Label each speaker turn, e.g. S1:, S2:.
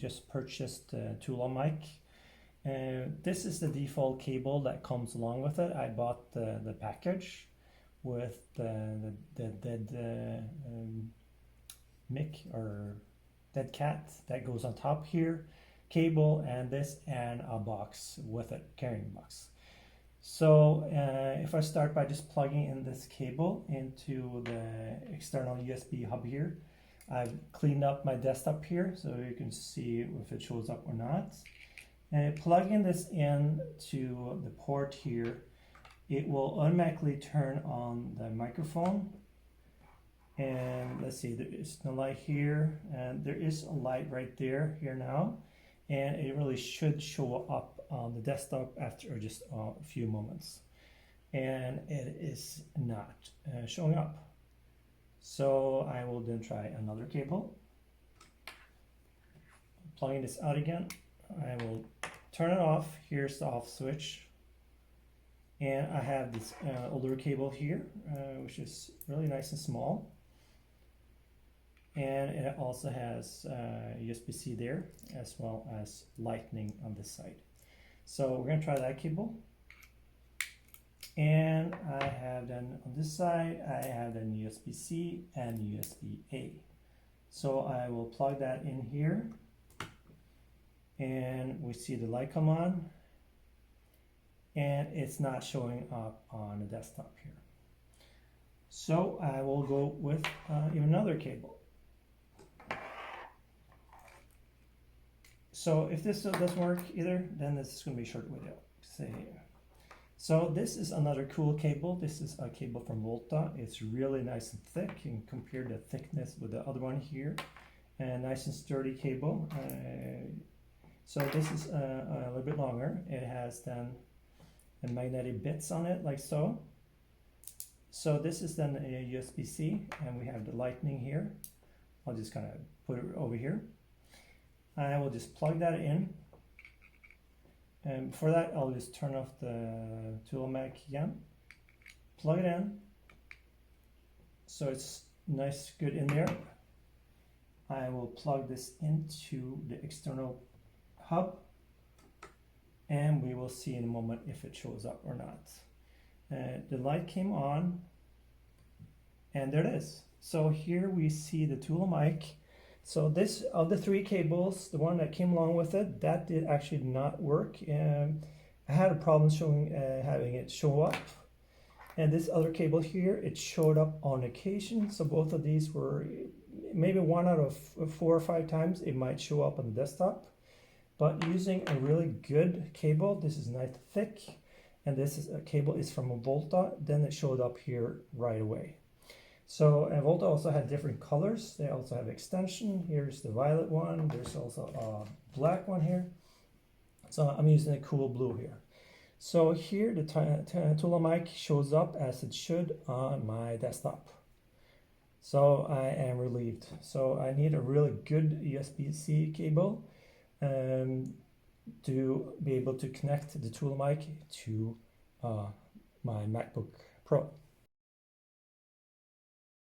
S1: just purchased the Tula mic. This is the default cable that comes along with it. I bought the package with the dead mic or dead cat that goes on top here, cable, and this, and a box with it, carrying box. So if I start by just plugging in this cable into the external USB hub here, I've cleaned up my desktop here so you can see if it shows up or not. And plugging this in to the port here, it will automatically turn on the microphone. And let's see, there is no light here, and there is a light right there here now, and it really should show up on the desktop after just a few moments, and it is not showing up. So I will then try another cable. Plugging this out again, I will turn it off. Here's the off switch, and I have this older cable here, which is really nice and small. And it also has USB-C there, as well as lightning on this side. So we're going to try that cable. And I have then on this side, I have then USB-C and USB-A. So I will plug that in here. And we see the light come on. And it's not showing up on the desktop here. So I will go with even another cable. So if this doesn't work either, then this is going to be a short video. So this is another cool cable. This is a cable from Volta. It's really nice and thick. You can compare the thickness with the other one here. And nice and sturdy cable. So this is a little bit longer. It has then magnetic bits on it, like so. So this is then a USB-C, and we have the lightning here. I'll just kind of put it over here. I will just plug that in, and before that I'll just turn off the Tula mic again, plug it in so it's nice good in there. I will plug this into the external hub, and we will see in a moment if it shows up or not. The light came on, and there it is. So here we see the Tula mic. So this, of the three cables, the one that came along with it, that did actually not work. I had a problem having it show up. And this other cable here, it showed up on occasion. So both of these were, maybe 1 out of 4 or 5 times, it might show up on the desktop. But using a really good cable, this is nice thick, and this is a cable is from a Volta, then it showed up here right away. So Volta also had different colors. They also have extension. Here's the violet one. There's also a black one here. So I'm using a cool blue here. So here the Tula mic shows up as it should on my desktop. So I am relieved. So I need a really good USB-C cable to be able to connect the Tula mic to my MacBook Pro.